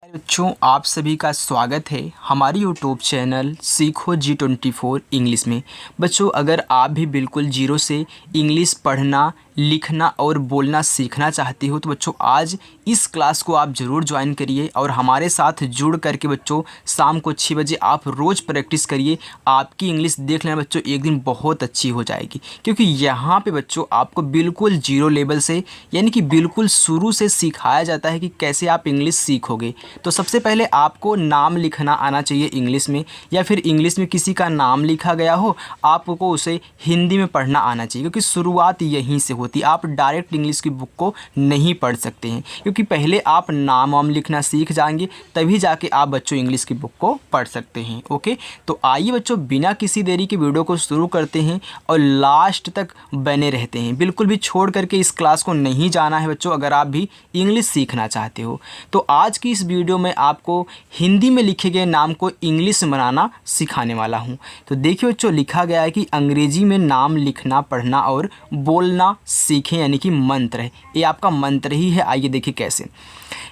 बच्चों, आप सभी का स्वागत है हमारी यूट्यूब चैनल सीखो G24 इंग्लिश में। बच्चों, अगर आप भी बिल्कुल जीरो से इंग्लिश पढ़ना, लिखना और बोलना सीखना चाहते हो तो बच्चों आज इस क्लास को आप ज़रूर ज्वाइन करिए और हमारे साथ जुड़ करके बच्चों शाम को 6 बजे आप रोज़ प्रैक्टिस करिए। आपकी इंग्लिश देख लेना बच्चों एक दिन बहुत अच्छी हो जाएगी, क्योंकि यहाँ पे बच्चों आपको बिल्कुल जीरो लेवल से यानी कि बिल्कुल शुरू से सिखाया जाता है कि कैसे आप इंग्लिश सीखोगे। तो सबसे पहले आपको नाम लिखना आना चाहिए इंग्लिश में, या फिर इंग्लिश में किसी का नाम लिखा गया हो आपको उसे हिंदी में पढ़ना आना चाहिए, क्योंकि शुरुआत यहीं से होती। आप डायरेक्ट इंग्लिश की बुक को नहीं पढ़ सकते हैं, क्योंकि पहले आप नाम वाम लिखना सीख जाएंगे तभी जाके आप बच्चों इंग्लिश की बुक को पढ़ सकते हैं। ओके, तो आइए बच्चों बिना किसी देरी के वीडियो को शुरू करते हैं और लास्ट तक बने रहते हैं। बिल्कुल भी छोड़ करके इस क्लास को नहीं जाना है बच्चों, अगर आप भी इंग्लिश सीखना चाहते हो। तो आज की इस वीडियो में आपको हिंदी में लिखे गए नाम को इंग्लिश में बनाना सिखाने वाला हूं। तो देखिए बच्चों, लिखा गया है कि अंग्रेजी में नाम लिखना, पढ़ना और बोलना सीखें, यानी कि मंत्र है। ये आपका मंत्र ही है। आइए देखिए कैसे।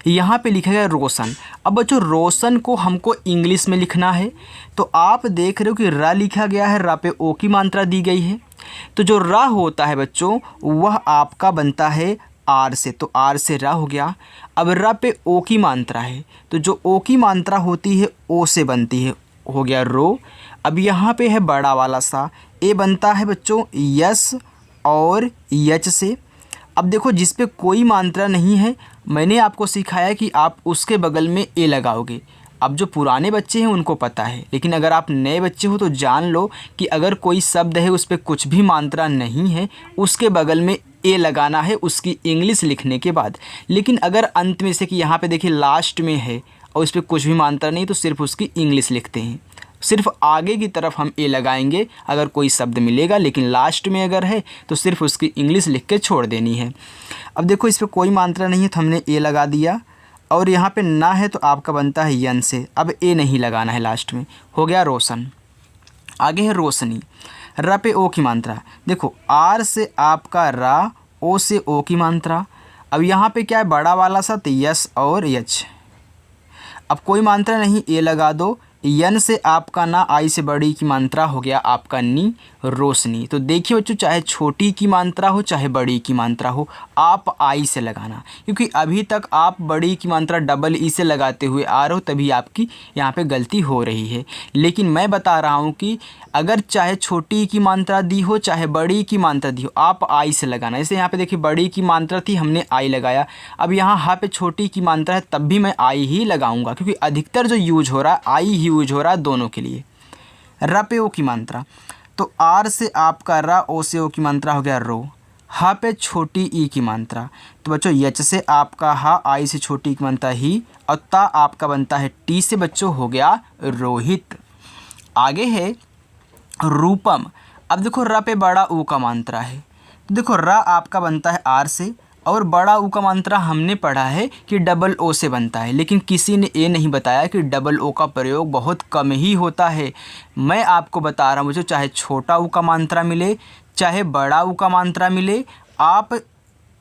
यहाँ पे लिखा गया रोशन। अब बच्चों रोशन को हमको इंग्लिश में लिखना है, तो आप देख रहे हो कि र लिखा गया है, र पे ओ की मात्रा दी गई है। तो जो र होता है बच्चों वह आपका बनता है आर से, तो आर से र हो गया। अब र पे ओ की मात्रा है, तो जो ओ की मात्रा होती है ओ से बनती है, हो गया रो। अब यहाँ पे है बड़ा वाला सा, ए बनता है बच्चों यस और यच से। अब देखो जिस पे कोई मात्रा नहीं है, मैंने आपको सिखाया कि आप उसके बगल में ए लगाओगे। अब जो पुराने बच्चे हैं उनको पता है, लेकिन अगर आप नए बच्चे हो तो जान लो कि अगर कोई शब्द है उस पर कुछ भी मात्रा नहीं है, उसके बगल में ए लगाना है उसकी इंग्लिश लिखने के बाद। लेकिन अगर अंत में से कि यहाँ पे देखिए लास्ट में है और उस पर कुछ भी मात्रा नहीं, तो सिर्फ उसकी इंग्लिश लिखते हैं। सिर्फ आगे की तरफ हम ए लगाएंगे अगर कोई शब्द मिलेगा, लेकिन लास्ट में अगर है तो सिर्फ उसकी इंग्लिश लिख के छोड़ देनी है। अब देखो इस पर कोई मात्रा नहीं है तो हमने ए लगा दिया, और यहाँ पे ना है तो आपका बनता है यन से। अब ए नहीं लगाना है लास्ट में, हो गया रोशन। आगे है रोशनी, र पे ओ की मात्रा। देखो आर से आपका रा, ओ से ओ की मात्रा। अब यहाँ पे क्या है बड़ा वाला सा, तो यस और यच। अब कोई मात्रा नहीं, ए लगा दो। यन से आपका ना, आई से बड़ी की मात्रा, हो गया आपका नी, रोशनी। तो देखिए बच्चों चाहे छोटी की मात्रा हो चाहे बड़ी की मात्रा हो, आप आई से लगाना, क्योंकि अभी तक आप बड़ी की मात्रा डबल ई से लगाते हुए आ रहे हो, तभी आपकी यहाँ पे गलती हो रही है। लेकिन मैं बता रहा हूँ कि अगर चाहे छोटी की मात्रा दी हो चाहे बड़ी की मात्रा दी हो, आप आई से लगाना। जैसे यहाँ पे देखिए बड़ी की मात्रा थी, हमने आई लगाया। अब यहाँ हा पे छोटी की मात्रा है, तब भी मैं आई ही लगाऊंगा, क्योंकि अधिकतर जो यूज हो रहा है आई ही यूज हो रहा है दोनों के लिए। र पे ओ की मात्रा, तो आर से आपका रा, ओ से ओ की मात्रा, हो गया रो। हा पे छोटी ई की मात्रा, तो बच्चों यच से आपका हा, आई से छोटी की मात्रा ही, और ता आपका बनता है टी से, बच्चों हो गया रोहित। आगे है रूपम। अब देखो र पे बड़ा ऊ का मात्रा है, तो देखो र आपका बनता है आर से, और बड़ा ऊ का मात्रा हमने पढ़ा है कि डबल ओ से बनता है, लेकिन किसी ने ये नहीं बताया कि डबल ओ का प्रयोग बहुत कम ही होता है। मैं आपको बता रहा हूँ बच्चों, चाहे छोटा ऊ का मात्रा मिले चाहे बड़ा ऊ का मात्रा मिले, आप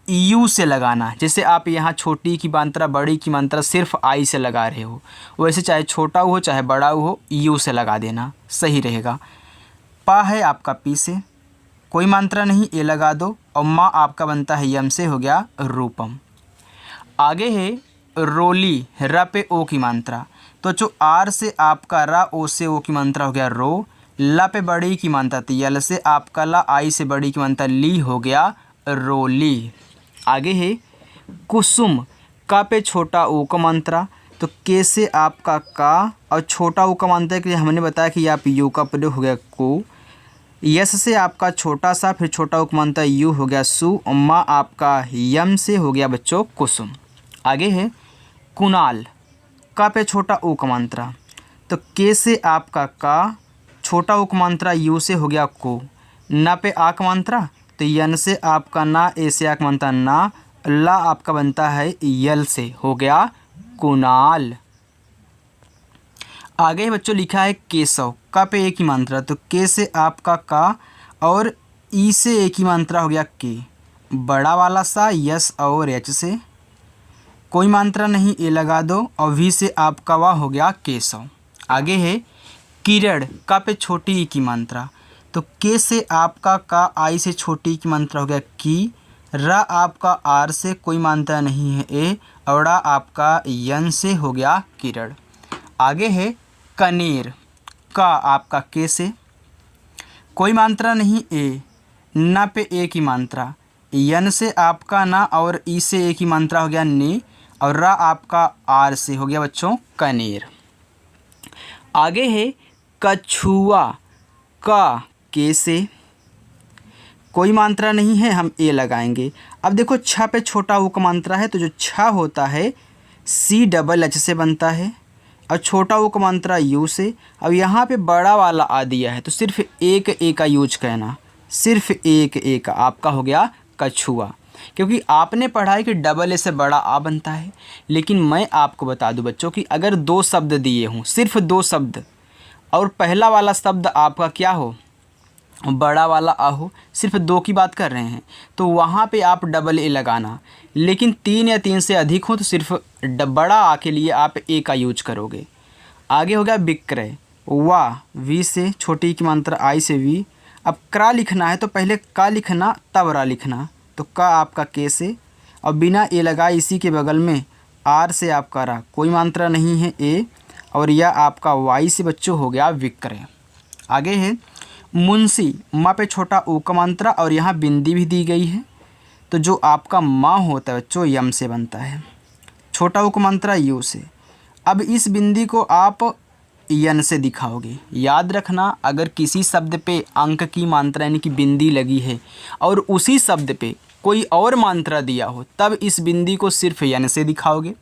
यू से लगाना। जैसे आप यहाँ छोटी की मात्रा बड़ी की मात्रा सिर्फ आई से लगा रहे हो, वैसे चाहे छोटा ऊ हो चाहे बड़ा ऊ हो, यू से लगा देना, सही रहेगा। पा है आपका पी से, कोई मात्रा नहीं, ए लगा दो, और माँ आपका बनता है यम से, हो गया रूपम। आगे है रोली, र पे ओ की मात्रा, तो जो आर से आपका रा, ओ से ओ की मात्रा, हो गया रो। ल पे बड़ी की मात्रा, तो यल से आपका ला, आई से बड़ी की मात्रा ली, हो गया रोली। आगे है कुसुम, का पे छोटा ओ का मात्रा, तो के से आपका का, और छोटा ओ का मात्रा के लिए हमने बताया कि आप यू का प्रयोग, हो गया को। यस से आपका छोटा सा, फिर छोटा उक मात्रा यू, हो गया सु, और माँ आपका यम से, हो गया बच्चों कुसुम। आगे है कुणाल, का पे छोटा उक मात्रा, तो के से आपका का, छोटा उक मात्रा यू से, हो गया को। ना पे आक मात्रा, तो यन से आपका ना, ए से आक मात्रा ना, ला आपका बनता है यल से, हो गया कुणाल। आगे बच्चों लिखा है केशव, का पे एक ही मात्रा, तो के से आपका का, और ई से एक ही मात्रा, हो गया के। बड़ा वाला सा यस और एच से, कोई मात्रा नहीं ए लगा दो और वी से आपका वा हो गया केशव। आगे है किरण, का पे छोटी ई की मात्रा, तो के से आपका का आई से छोटी ई की मात्रा हो गया की, रा आपका आर से कोई मात्रा नहीं है ए, और ड़ा आपका यन से हो गया किरण। आगे है कनेर, का आपका के से कोई मात्रा नहीं ए, ना पे ए की मात्रा, यन से आपका ना और ई से ए की मात्रा हो गया ने, और रा आपका आर से हो गया बच्चों कनेर। आगे है कछुआ, का के से कोई मात्रा नहीं है, हम ए लगाएंगे। अब देखो छ पे छोटा ऊ का मात्रा है, तो जो छ होता है सी डबल एच से बनता है और छोटा ऊ का मात्रा यू से। अब यहाँ पे बड़ा वाला आ दिया है तो सिर्फ एक ए का यूज करना, सिर्फ एक ए का आपका हो गया कछुआ, क्योंकि आपने पढ़ा है कि डबल ए से बड़ा आ बनता है। लेकिन मैं आपको बता दूं बच्चों कि अगर दो शब्द दिए हों, सिर्फ दो शब्द, और पहला वाला शब्द आपका क्या हो, बड़ा वाला आ हो, सिर्फ दो की बात कर रहे हैं, तो वहाँ पे आप डबल ए लगाना। लेकिन 3 या 3 से अधिक हो तो सिर्फ बड़ा आ के लिए आप ए का यूज करोगे। आगे हो गया विक्रय, वाह वी से छोटी की मात्रा आई से वी। अब क्रा लिखना है तो पहले का लिखना तब रा लिखना, तो का आपका के से, और बिना ए लगाए इसी के बगल में आर से आपका रा, कोई मात्रा नहीं है ए, और यह आपका वाई से बच्चों हो गया विक्रय। आगे है मुंशी, माँ पे छोटा ऊ का मात्रा और यहाँ बिंदी भी दी गई है, तो जो आपका माँ होता है बच्चों यम से बनता है, छोटा ऊ का मात्रा यू से। अब इस बिंदी को आप यन से दिखाओगे। याद रखना, अगर किसी शब्द पे अंक की मात्रा यानी कि बिंदी लगी है और उसी शब्द पे कोई और मात्रा दिया हो तब इस बिंदी को सिर्फ यन से दिखाओगे।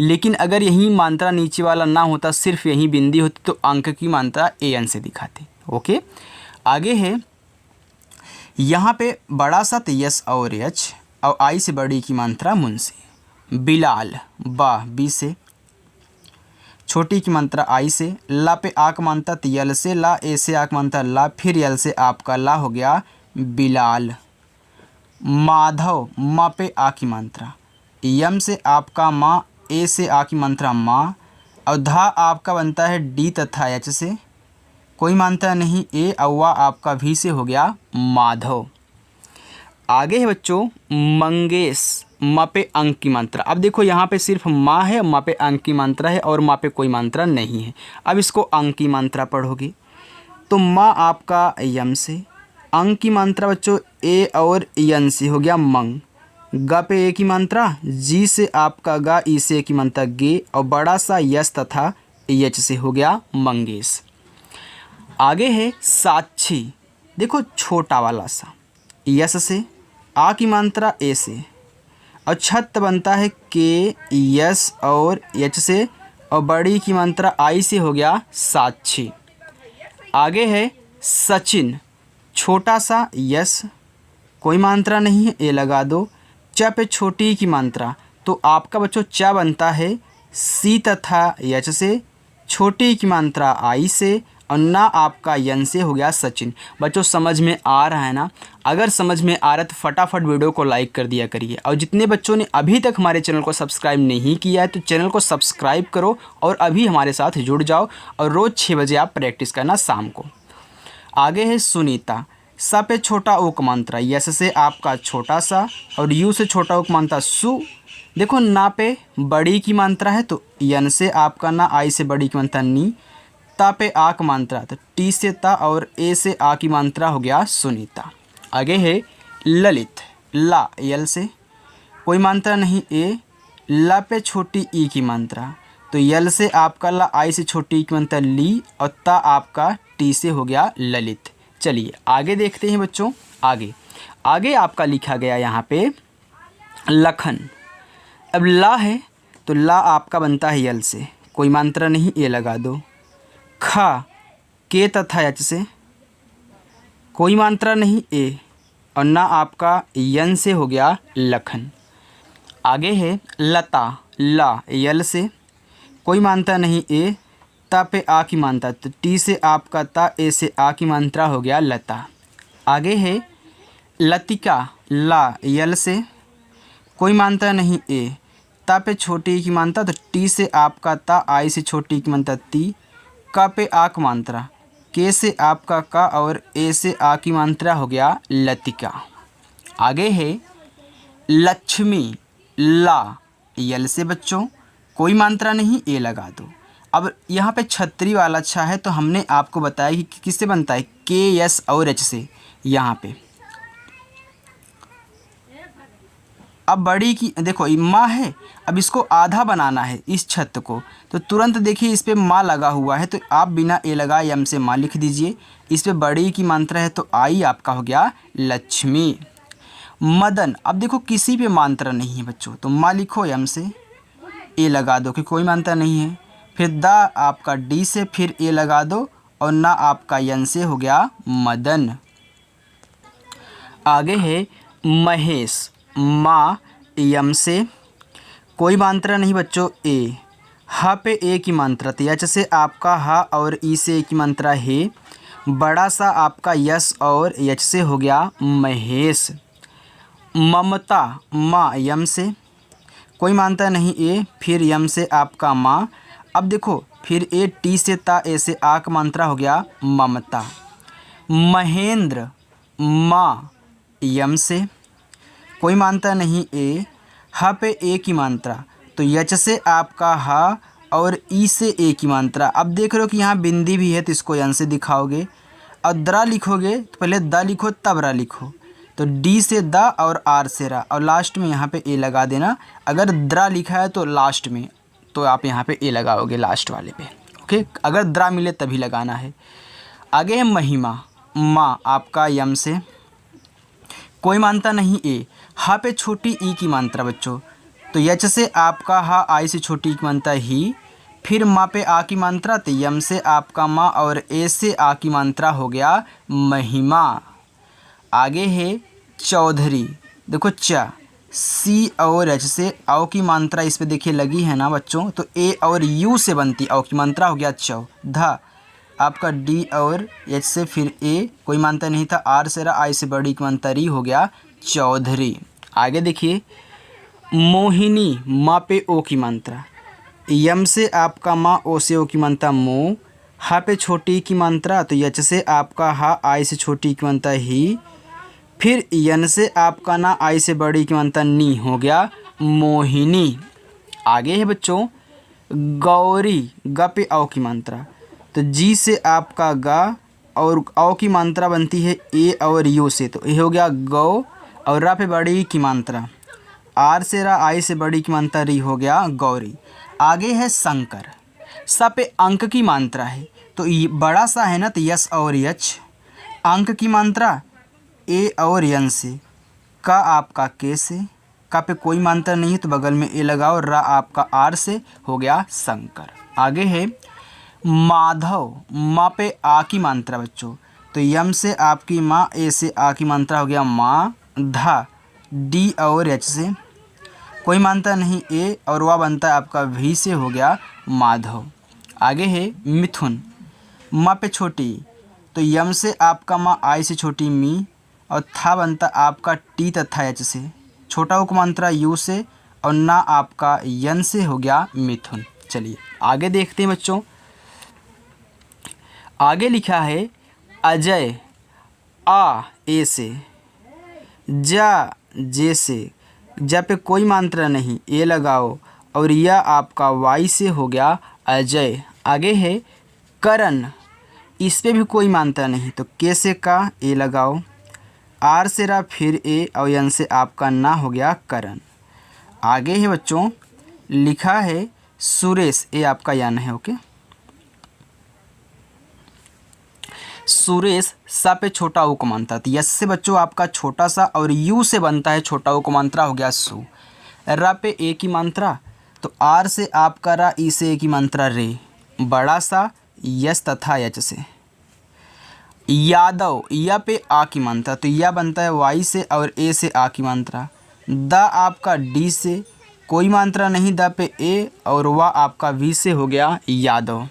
लेकिन अगर यही मात्रा नीचे वाला ना होता, सिर्फ यही बिंदी होती, तो अंक की मात्रा ए एन से दिखाते। ओके, आगे है यहाँ पे बड़ा सा तो यस और एच और आई से बड़ी की मात्रा मुंशी। बिलाल, बा बी से, छोटी की मात्रा आई से, ला पे आक मात्रा तो यल से, ला ए से आक मात्रा ला, फिर यल से आपका ला हो गया बिलाल। माधव, माँ पे आ की मात्रा, यम से आपका माँ, ए से आ की मात्रा माँ, और धा आपका बनता है डी तथा एच से, कोई मात्रा नहीं ए, अव्वा आपका भी से हो गया माधव। आगे है बच्चों मंगेश, माँ पे अंक की मात्रा। अब देखो यहाँ पे सिर्फ माँ है, माँ पे अंक की मात्रा है और माँ पे कोई मात्रा नहीं है। अब इसको अंक की मात्रा पढ़ोगे तो माँ आपका यम से, अंक की मात्रा बच्चों ए और यन से हो गया मंग, ग पे ए की मात्रा, जी से आपका गा, ई से ए की मात्रा गे, और बड़ा सा यस तथा एच से हो गया मंगेश। आगे है साक्षी, देखो छोटा वाला सा, यस से, आ की मात्रा ए से, और छत बनता है के, यस और एच से, और बड़ी की मात्रा आई से हो गया साक्षी। आगे है सचिन, छोटा सा यस, कोई मात्रा नहीं है ए लगा दो, च पे छोटी की मात्रा, तो आपका बच्चों च बनता है सी तथा एच से, छोटी की मात्रा आई से, और ना आपका यन से हो गया सचिन। बच्चों समझ में आ रहा है ना? अगर समझ में आ रहा है तो फटाफट वीडियो को लाइक कर दिया करिए, और जितने बच्चों ने अभी तक हमारे चैनल को सब्सक्राइब नहीं किया है तो चैनल को सब्सक्राइब करो और अभी हमारे साथ जुड़ जाओ, और रोज़ 6 बजे आप प्रैक्टिस करना शाम को। आगे है सुनीता, सा पे छोटा ऊ का मात्रा, यस से आपका छोटा सा और यू से छोटा ऊ का मात्रा सु। देखो ना पे बड़ी की मात्रा है तो यन से आपका ना, आई से बड़ी की मात्रा नी, ता पे आ की मात्रा तो टी से ता, और ए से आ की मात्रा हो गया सुनीता। आगे है ललित, ला यल से, कोई मात्रा नहीं ए, ला पे छोटी ई की मात्रा, तो यल से आपका ला, आई से छोटी ई की मात्रा ली, और ता आपका टी से हो गया ललित। चलिए आगे देखते हैं बच्चों। आगे आपका लिखा गया यहाँ पे लखन। अब ला है तो ला आपका बनता है यल से, कोई मात्रा नहीं ए लगा दो। खा के तथा एच से, कोई मात्रा नहीं ए, और ना आपका यन से हो गया लखन। आगे है लता, ला यल से, कोई मात्रा नहीं ए, ता पे आ की मात्रा तो टी से आपका ता, ए से आ की मात्रा हो गया लता। आगे है लतिका, ला यल से, कोई मात्रा नहीं ए, ता पे छोटी ई की मात्रा, तो टी से आपका ता, आई से छोटी ई की मात्रा ती, का पे आ की मात्रा, के से आपका का और ए से आ की मात्रा हो गया लतिका। आगे है लक्ष्मी, ला, यल से बच्चों कोई मात्रा नहीं, ए लगा दो। अब यहाँ पे छतरी वाला अच्छा है, तो हमने आपको बताया कि किससे बनता है, के एस और एच से। यहाँ पे अब बड़ी की देखो माँ है, अब इसको आधा बनाना है इस छत को, तो तुरंत देखिए इस पे माँ लगा हुआ है, तो आप बिना ए लगाए एम से माँ लिख दीजिए। इस पे बड़ी की मात्रा है, तो आई आपका हो गया लक्ष्मी। मदन, अब देखो किसी पे मात्रा नहीं है बच्चों, तो माँ लिखो, एम से ए लगा दो कि कोई मात्रा नहीं है। फिर दा आपका डी से फिर ए लगा दो, और ना आपका यन से हो गया मदन। आगे है महेश, माँ यम से कोई मात्रा नहीं बच्चों, ए, हा पे ए की मात्रा, तो यच से आपका हा और ई से ए की मात्रा है, बड़ा सा आपका यस और यच से हो गया महेश। ममता, माँ यम से कोई मात्रा नहीं, ए, फिर यम से आपका माँ, अब देखो फिर ए, टी से ता, ए से आ का मात्रा हो गया ममता। महेंद्र, माँ यम से कोई मात्रा नहीं, ए, हा पे ए की मात्रा, तो यच से आपका हा और ई से ए की मात्रा। अब देख रहे हो कि यहाँ बिंदी भी है, तो इसको यन से दिखाओगे, और द्रा लिखोगे तो पहले द लिखो तब रा लिखो, तो डी से द और आर से रा, और लास्ट में यहाँ पे ए लगा देना। अगर द्रा लिखा है तो लास्ट में, तो आप यहाँ पे ए लगाओगे लास्ट वाले पे, ओके। अगर द्रा मिले तभी लगाना है। आगे है महिमा, माँ आपका यम से कोई मात्रा नहीं, ए, हा पे छोटी ई की मात्रा बच्चों, तो यच से आपका हा, आई से छोटी ई की मात्रा ही, फिर माँ पे आ की मात्रा, तो यम से आपका माँ और ए से आ की मात्रा हो गया महिमा। आगे है चौधरी, देखो च, सी और एच से औ की मात्रा इस पे देखिए लगी है ना बच्चों, तो ए और यू से बनती औ की मात्रा हो गया चौ। धा आपका डी और एच से फिर ए, कोई मात्रा नहीं था, आर से रा, आई से बड़ी की मात्रा री हो गया चौधरी। आगे देखिए मोहिनी, माँ पे ओ की मात्रा, यम से आपका माँ, ओ से ओ की मात्रा मो, हा पे छोटी की मात्रा, तो यच से आपका हा, आई से छोटी की मात्रा ही, फिर यन से आपका ना, आई से बड़ी की मात्रा नी हो गया मोहिनी। आगे है बच्चों गौरी, ग पे औ की मात्रा, तो जी से आपका गा और औ की मात्रा बनती है ए और यू से, तो ये हो गया गौ, और रा पे बड़ी की मात्रा, आर से रा, आई से बड़ी की मात्रा री हो गया गौरी। आगे है शंकर, स पे अंक की मात्रा है, तो ये बड़ा सा है ना, तो यस और यच, अंक की मात्रा ए और यन से, का आपका के से, का पे कोई मात्रा नहीं है तो बगल में ए लगाओ, रा आपका आर से हो गया शंकर। आगे है माधव, माँ पे आ की मात्रा बच्चों, तो यम से आपकी माँ, ए से आ की मात्रा हो गया माँ, धा डी और एच से कोई मात्रा नहीं, ए और वह बनता है आपका भी से हो गया माधव। आगे है मिथुन, माँ पे छोटी, तो यम से आपका माँ, आई से छोटी मी, और था बनता आपका टी तथा एच से, छोटा उपमात्रा यू से, और ना आपका यन से हो गया मिथुन। चलिए आगे देखते हैं बच्चों। आगे लिखा है अजय, आ ए से, जा जे से, जा पे कोई मात्रा नहीं, ए लगाओ, और यह आपका वाई से हो गया अजय। आगे है करण, इस पे भी कोई मात्रा नहीं, तो के से का, ए लगाओ, आर से रा, फिर ए और यन से आपका ना हो गया करण। आगे है बच्चों लिखा है सुरेश, ए आपका यन है, ओके। सुरेश, सा पे छोटा ऊ को मात्रा, तो यस से बच्चों आपका छोटा सा, और यू से बनता है छोटा ऊ को मात्रा हो गया सु, रा पे ए की मात्रा, तो आर से आपका रा, ई से ए की मात्रा रे, बड़ा सा यस तथा एच से। यादव, या पे आ की मात्रा, तो या बनता है वाई से और ए से आ की मात्रा, द आपका डी से कोई मात्रा नहीं, द पे ए और वा आपका वी से हो गया यादव।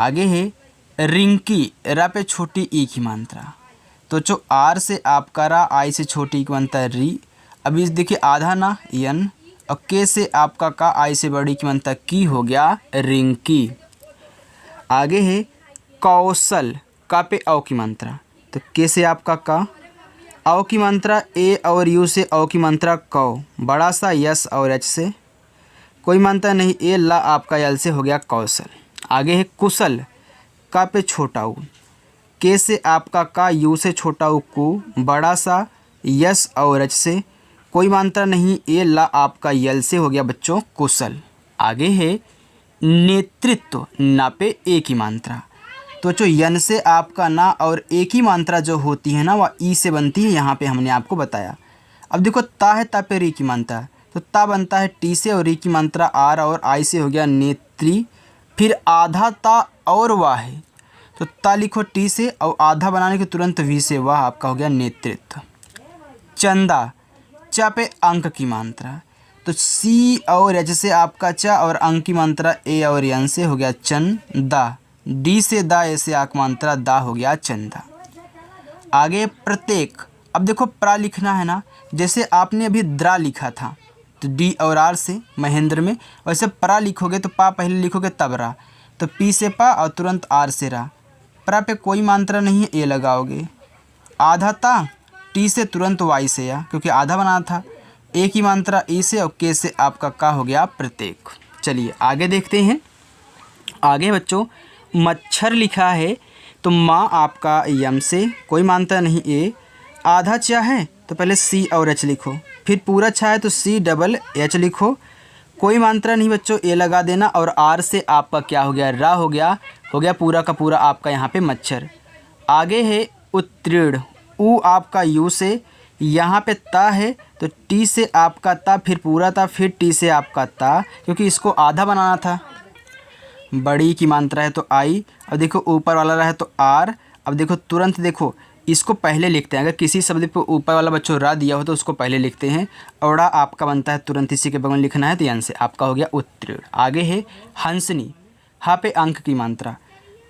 आगे है रिंकी, रा पे छोटी ई की मात्रा, तो जो आर से आपका रा, आई से छोटी की मात्रा री, अभी देखिए आधा ना यन और के से आपका का, आई से बड़ी की बनता की, हो गया रिंकी। आगे है कौशल, का पे औ की मात्रा, तो के से आपका का, औ की मात्रा ए और यू से औ की मात्रा कौ, बड़ा सा यस और एच से कोई मात्रा नहीं, ए ला आपका यल से हो गया कौशल। आगे है कुशल, का पे छोटा ऊ, के से आपका का, यू से छोटा ऊ कु, बड़ा सा यस और एच से कोई मात्रा नहीं, ए ला आपका यल से हो गया बच्चों कुशल। आगे है नेतृत्व, ना पे ए की मात्रा, तो जो यन से आपका ना और ए की मात्रा जो होती है ना वह ई से बनती है, यहाँ पे हमने आपको बताया। अब देखो ता है, ता पे री की मात्रा, तो ता बनता है टी से और री की मात्रा आर और आई से हो गया नेत्री। फिर आधा ता और वाह है, तो ता लिखो टी से और आधा बनाने के तुरंत वी से वाह आपका हो गया नेतृत्व। चंदा, चा पे अंक की मात्रा, तो सी और एच से आपका चा और अंक की मात्रा ए और एन से हो गया चंदा। डी से दा, ए से आक मात्रा दा, हो गया चंदा। आगे प्रत्येक, अब देखो प्रा लिखना है ना, जैसे आपने अभी द्रा लिखा था तो डी और आर से महेंद्र में, वैसे प्रा लिखोगे तो पा पहले लिखोगे तब रा, तो पी से पा और तुरंत आर से रा। प्रा पे कोई मात्रा नहीं है, ए लगाओगे। आधा ता, टी से तुरंत वाई से या, क्योंकि आधा बनाना था। ए की मात्रा ई से और के से आपका का हो गया प्रत्येक। चलिए आगे देखते हैं। आगे बच्चों मच्छर लिखा है, तो माँ आपका यम से कोई मात्रा नहीं, ए। आधा चा है तो पहले सी और एच लिखो, फिर पूरा छा है तो सी डबल एच लिखो, कोई मात्रा नहीं बच्चों, ए लगा देना और आर से आपका क्या हो गया, रा हो गया पूरा का पूरा आपका यहाँ पे मच्छर। आगे है उत्तीर्ण, ऊ आपका यू से, यहाँ पे ता है तो टी से आपका ता, फिर पूरा ता, फिर टी से आपका ता, क्योंकि इसको आधा बनाना था। बड़ी की मात्रा है तो आई, अब देखो ऊपर वाला रहा है तो आर। अब देखो तुरंत देखो इसको पहले लिखते हैं, अगर किसी शब्द पे ऊपर वाला बच्चों रा दिया हो तो उसको पहले लिखते हैं, औड़ा आपका बनता है तुरंत इसी के बगल में लिखना है, तो यन से आपका हो गया उत्तीर्ण। आगे है हंसनी, हा पे अंक की मात्रा,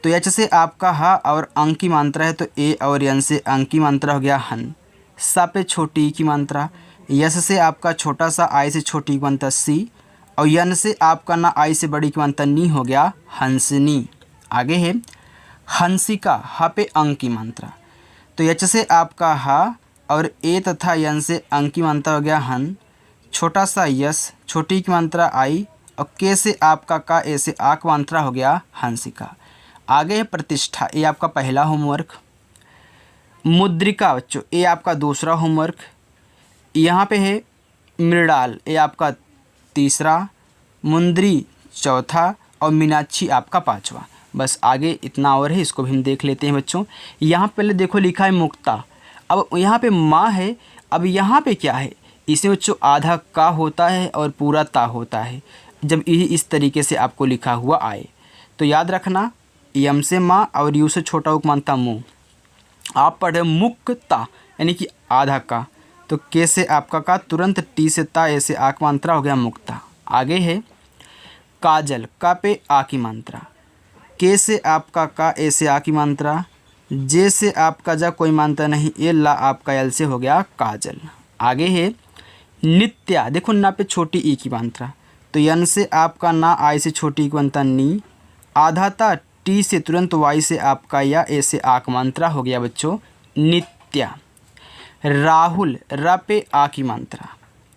तो एच से आपका हा और अंक की मात्रा है तो ए और यन से अंक की मात्रा हो गया हन। सा पे छोटी ई की मात्रा, यस से आपका छोटा सा, आई से छोटी की मात्रा सी, और यन से आपका ना आई से बड़ी की मात्रा नी, हो गया हंसनी। आगे है हंसिका, हा पे अंक की मात्रा, तो एच से आपका हा और ए तथा यन से अंक की मात्रा हो गया हन, छोटा सा यस, छोटी की मात्रा आई, और के से आपका का, ए से आक मात्रा हो गया हंसिका। आगे है प्रतिष्ठा, ये आपका पहला होमवर्क। मुद्रिका बच्चों ये आपका दूसरा होमवर्क। यहाँ पे है मृणाल, ये आपका तीसरा, मुंद्री चौथा और मीनाक्षी आपका पांचवा। बस आगे इतना और है, इसको भी हम देख लेते हैं बच्चों। यहाँ पहले देखो लिखा है मुक्ता, अब यहाँ पे माँ है, अब यहाँ पे क्या है, इसमें बच्चों आधा का होता है और पूरा ता होता है। जब ये इस तरीके से आपको लिखा हुआ आए तो याद रखना, यम से माँ और यू से छोटा उक मानता मुँह। आप पढ़े मुक्ता यानी कि आधा का, तो के से आपका का, तुरंत टी से ता, ए से आक मात्रा हो गया मुक्ता। आगे है काजल, का पे आ की मात्रा, के से आपका का, ए से आ की मात्रा, जे से आपका जा कोई मात्रा नहीं, ए ला आपका यल से हो गया काजल। आगे है नित्या, देखो ना पे छोटी ई की मात्रा, तो यन से आपका ना, आई से छोटी की मात्रा नी, आधा ता, टी से तुरंत वाई से आपका या, ए से आक मात्रा हो गया बच्चों नित्या। राहुल, रा पे आ की मात्रा,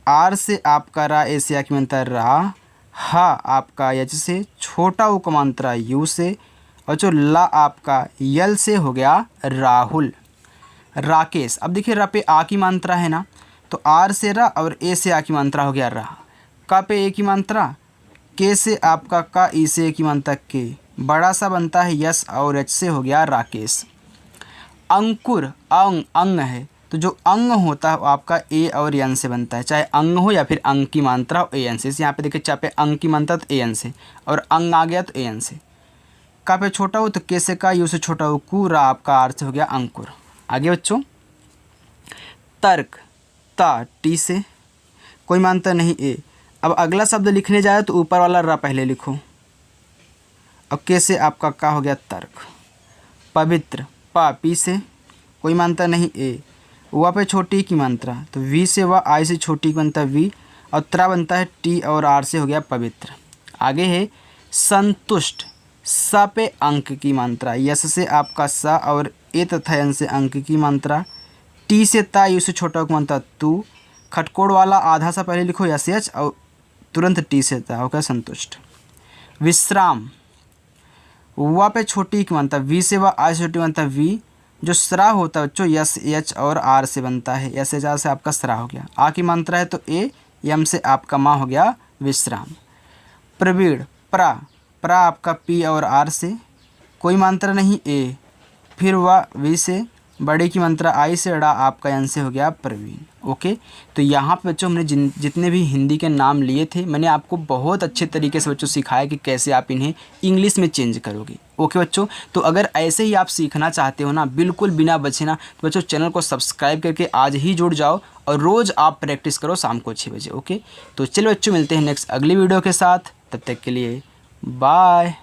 आर से आपका रा, ए से आ की मात्रा रा, हा आपका यच से, छोटा उ का मात्रा यू से, और जो ला आपका यल से हो गया राहुल। राकेश, अब देखिए रा पे आ की मात्रा है ना, तो आर से रा और ए से आ की मात्रा हो गया रा, का पे ए की मात्रा, के से आपका का, ई से ए की मात्रा के, बड़ा सा बनता है यस और एच से हो गया राकेश। अंकुर, अंग है, तो जो अंग होता है वो आपका ए और एन से बनता है, चाहे अंग हो या फिर अंग की मात्रा हो ए एन से। यहाँ पे देखिए चाहे पे अंग की मात्रा तो ए एन से, और अंग आ गया तो ए एन से। का पे छोटा हो तो के से का, यू से छोटा हो कु, रा आपका आर से हो गया अंकुर। आगे बच्चों तर्क, ता टी से कोई मात्रा नहीं ए। अब अगला शब्द लिखने जाए तो ऊपर वाला रा पहले लिखो, और के से आपका का हो गया तर्क। पवित्र, पा पी से कोई मात्रा नहीं ए, वा पे छोटी की मात्रा, तो वी से वा, आई से छोटी की मात्रा वी, और त्रा बनता है टी और आर से, हो गया पवित्र। आगे है संतुष्ट, स पे अंक की मात्रा, यस से आपका स और ए तथा यन से अंक की मात्रा, टी से ता, यू से छोटा को मात्रा तू, खटकोड़ वाला आधा सा पहले लिखो यस एच और तुरंत टी से ता, हो गया संतुष्ट। विश्राम, वा पे छोटी की मात्रा, वी से वा आ से छोटी मात्रा वी, जो स्रा होता है बच्चों यस एच और आर से बनता है, यस एच आर से आपका स्रा हो गया। आ की मात्रा है तो ए, यम से आपका माँ हो गया विश्राम। प्रवीण, प्रा आपका पी और आर से, कोई मात्रा नहीं ए, फिर वह वी से, बड़े की मात्रा आई से, अड़ा आपका यन से, हो गया प्रवीण। ओके, तो यहाँ पे बच्चों हमने जितने भी हिंदी के नाम लिए थे मैंने आपको बहुत अच्छे तरीके से बच्चों सिखाया कि कैसे आप इन्हें इंग्लिश में चेंज करोगे। ओके बच्चों, तो अगर ऐसे ही आप सीखना चाहते हो ना बिल्कुल बिना बचे ना, तो बच्चों चैनल को सब्सक्राइब करके आज ही जुड़ जाओ और रोज़ आप प्रैक्टिस करो शाम को 6 बजे। ओके, तो चलो बच्चों मिलते हैं नेक्स्ट अगली वीडियो के साथ, तब तक के लिए बाय।